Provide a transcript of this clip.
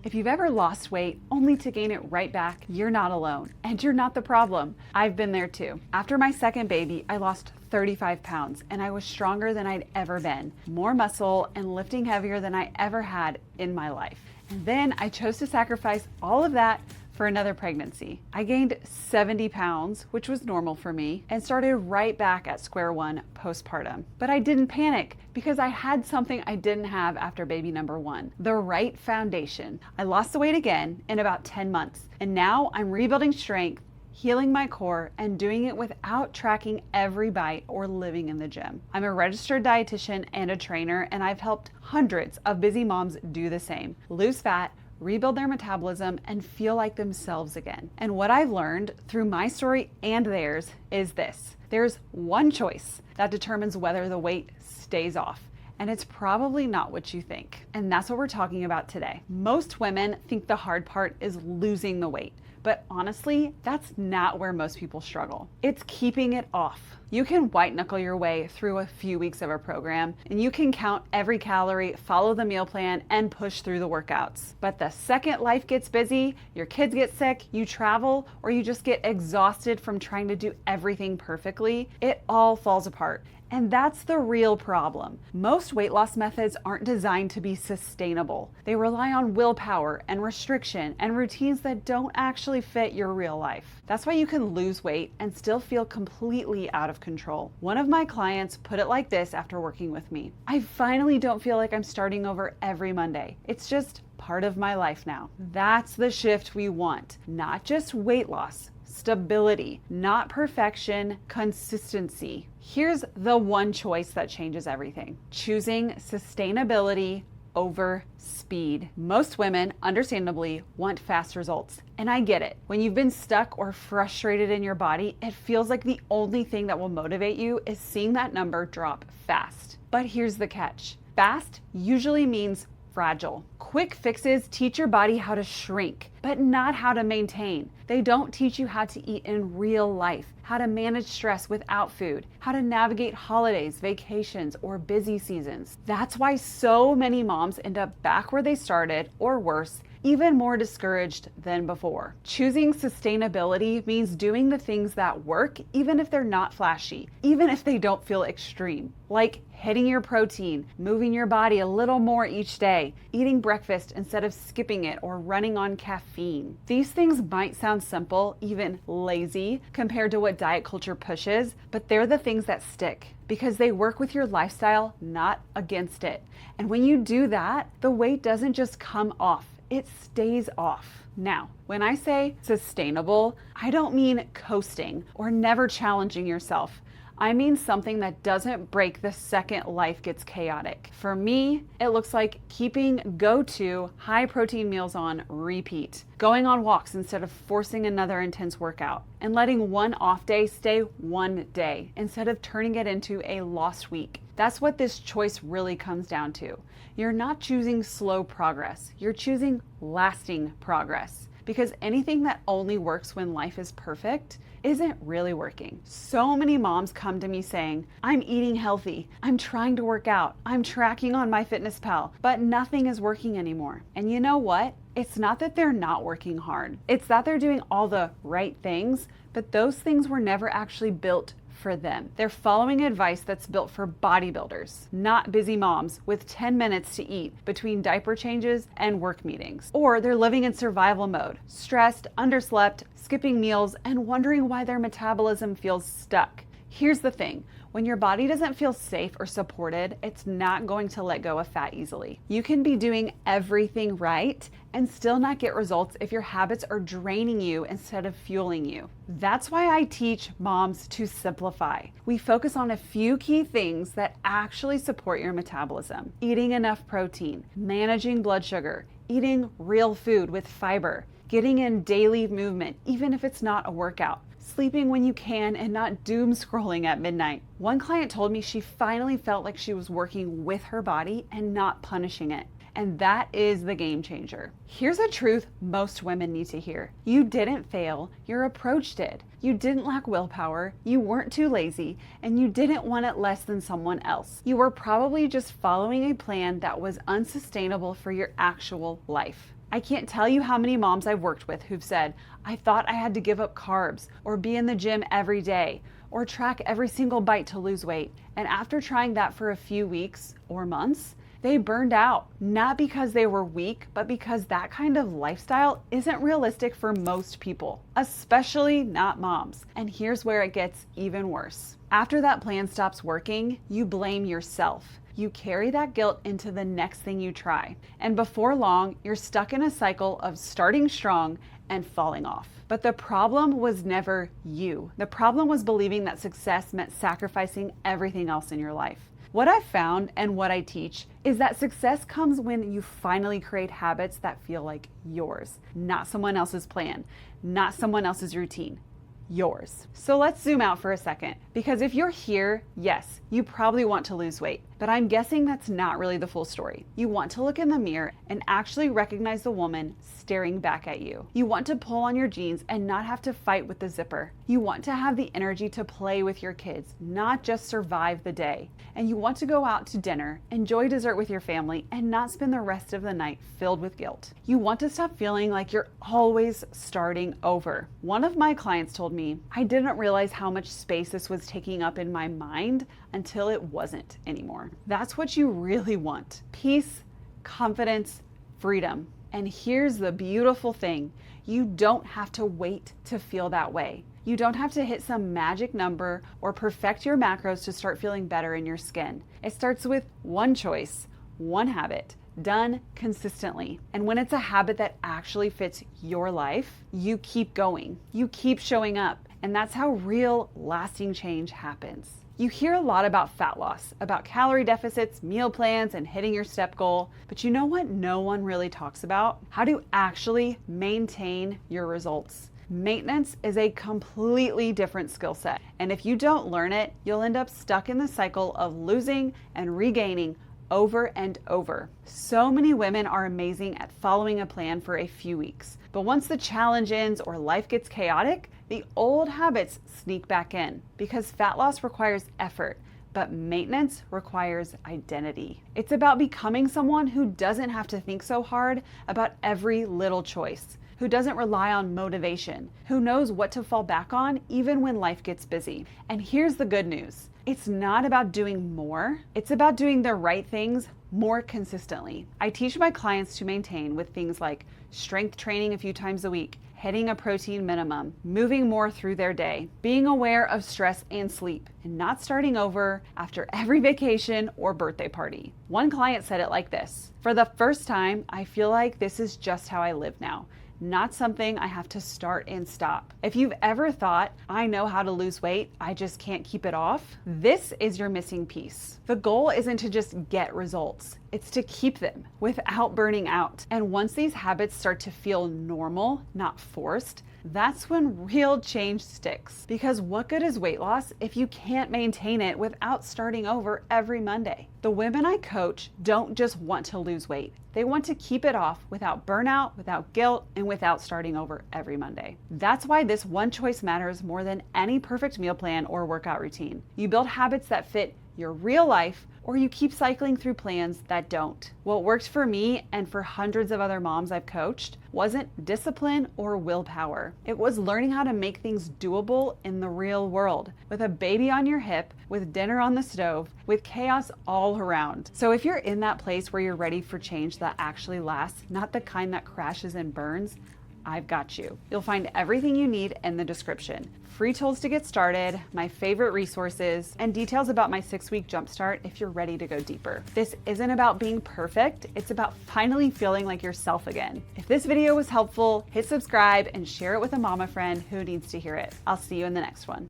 If you've ever lost weight only to gain it right back, you're not alone, and you're not the problem. I've been there too. After my second baby, I lost 35 pounds and I was stronger than I'd ever been, more muscle and lifting heavier than I ever had in my life. And then I chose to sacrifice all of that for another pregnancy. I gained 70 pounds, which was normal for me, and started right back at square one postpartum. But I didn't panic because I had something I didn't have after baby number one, the right foundation. I lost the weight again in about 10 months, and now I'm rebuilding strength, healing my core, and doing it without tracking every bite or living in the gym. I'm a registered dietitian and a trainer, and I've helped hundreds of busy moms do the same: lose fat, rebuild their metabolism, and feel like themselves again. And what I've learned through my story and theirs is this: there's one choice that determines whether the weight stays off. And it's probably not what you think. And that's what we're talking about today. Most women think the hard part is losing the weight, but honestly, that's not where most people struggle. It's keeping it off. You can white knuckle your way through a few weeks of a program, and you can count every calorie, follow the meal plan, and push through the workouts. But the second life gets busy, your kids get sick, you travel, or you just get exhausted from trying to do everything perfectly, it all falls apart. And that's the real problem. Most weight loss methods aren't designed to be sustainable. They rely on willpower and restriction and routines that don't actually fit your real life. That's why you can lose weight and still feel completely out of control. One of my clients put it like this after working with me: I finally don't feel like I'm starting over every Monday. It's just part of my life now. That's the shift we want. Not just weight loss, stability, not perfection, consistency. Here's the one choice that changes everything: choosing sustainability over speed. Most women, understandably, want fast results. And I get it. When you've been stuck or frustrated in your body, it feels like the only thing that will motivate you is seeing that number drop fast. But here's the catch: fast usually means fragile. Quick fixes teach your body how to shrink, but not how to maintain. They don't teach you how to eat in real life, how to manage stress without food, how to navigate holidays, vacations, or busy seasons. That's why so many moms end up back where they started, or worse, even more discouraged than before. Choosing sustainability means doing the things that work, even if they're not flashy, even if they don't feel extreme, like hitting your protein, moving your body a little more each day, eating breakfast instead of skipping it, or running on caffeine. These things might sound simple, even lazy, compared to what diet culture pushes, but they're the things that stick because they work with your lifestyle, not against it. And when you do that, the weight doesn't just come off, it stays off. Now, when I say sustainable, I don't mean coasting or never challenging yourself. I mean something that doesn't break the second life gets chaotic. For me, it looks like keeping go-to high protein meals on repeat, going on walks instead of forcing another intense workout, and letting one off day stay one day instead of turning it into a lost week. That's what this choice really comes down to. You're not choosing slow progress, you're choosing lasting progress. Because anything that only works when life is perfect isn't really working. So many moms come to me saying, I'm eating healthy, I'm trying to work out, I'm tracking on MyFitnessPal, but nothing is working anymore. And you know what? It's not that they're not working hard. It's that they're doing all the right things, but those things were never actually built for them. They're following advice that's built for bodybuilders, not busy moms with 10 minutes to eat between diaper changes and work meetings. Or they're living in survival mode, stressed, underslept, skipping meals, and wondering why their metabolism feels stuck. Here's the thing: when your body doesn't feel safe or supported, it's not going to let go of fat easily. You can be doing everything right and still not get results if your habits are draining you instead of fueling you. That's why I teach moms to simplify. We focus on a few key things that actually support your metabolism: eating enough protein, managing blood sugar, eating real food with fiber, getting in daily movement, even if it's not a workout, sleeping when you can and not doom scrolling at midnight. One client told me she finally felt like she was working with her body and not punishing it. And that is the game changer. Here's a truth most women need to hear: you didn't fail, your approach did. You didn't lack willpower, you weren't too lazy, and you didn't want it less than someone else. You were probably just following a plan that was unsustainable for your actual life. I can't tell you how many moms I've worked with who've said, I thought I had to give up carbs or be in the gym every day or track every single bite to lose weight. And after trying that for a few weeks or months, they burned out, not because they were weak, but because that kind of lifestyle isn't realistic for most people, especially not moms. And here's where it gets even worse. After that plan stops working, you blame yourself. You carry that guilt into the next thing you try. And before long, you're stuck in a cycle of starting strong and falling off. But the problem was never you. The problem was believing that success meant sacrificing everything else in your life. What I've found and what I teach is that success comes when you finally create habits that feel like yours, not someone else's plan, not someone else's routine, yours. So let's zoom out for a second, because if you're here, yes, you probably want to lose weight, but I'm guessing that's not really the full story. You want to look in the mirror and actually recognize the woman staring back at you. You want to pull on your jeans and not have to fight with the zipper. You want to have the energy to play with your kids, not just survive the day. And you want to go out to dinner, enjoy dessert with your family, and not spend the rest of the night filled with guilt. You want to stop feeling like you're always starting over. One of my clients told me, I didn't realize how much space this was taking up in my mind until it wasn't anymore. That's what you really want. Peace, confidence, freedom. And here's the beautiful thing. You don't have to wait to feel that way. You don't have to hit some magic number or perfect your macros to start feeling better in your skin. It starts with one choice, one habit, done consistently. And when it's a habit that actually fits your life, you keep going. You keep showing up. And that's how real, lasting change happens. You hear a lot about fat loss, about calorie deficits, meal plans, and hitting your step goal. But you know what no one really talks about? How to actually maintain your results. Maintenance is a completely different skill set. And if you don't learn it, you'll end up stuck in the cycle of losing and regaining over and over. So many women are amazing at following a plan for a few weeks. But once the challenge ends or life gets chaotic, the old habits sneak back in, because fat loss requires effort, but maintenance requires identity. It's about becoming someone who doesn't have to think so hard about every little choice, who doesn't rely on motivation, who knows what to fall back on even when life gets busy. And here's the good news. It's not about doing more. It's about doing the right things more consistently. I teach my clients to maintain with things like strength training a few times a week, hitting a protein minimum, moving more through their day, being aware of stress and sleep, and not starting over after every vacation or birthday party. One client said it like this: for the first time, I feel like this is just how I live now, not something I have to start and stop. If you've ever thought, I know how to lose weight, I just can't keep it off, this is your missing piece. The goal isn't to just get results, it's to keep them without burning out. And once these habits start to feel normal, not forced, that's when real change sticks. Because what good is weight loss if you can't maintain it without starting over every Monday? The women I coach don't just want to lose weight. They want to keep it off without burnout, without guilt, and without starting over every Monday. That's why this one choice matters more than any perfect meal plan or workout routine. You build habits that fit your real life, or you keep cycling through plans that don't. What worked for me and for hundreds of other moms I've coached wasn't discipline or willpower. It was learning how to make things doable in the real world, with a baby on your hip, with dinner on the stove, with chaos all around. So if you're in that place where you're ready for change that actually lasts, not the kind that crashes and burns, I've got you. You'll find everything you need in the description. Free tools to get started, my favorite resources, and details about my 6-week jumpstart if you're ready to go deeper. This isn't about being perfect, it's about finally feeling like yourself again. If this video was helpful, hit subscribe and share it with a mama friend who needs to hear it. I'll see you in the next one.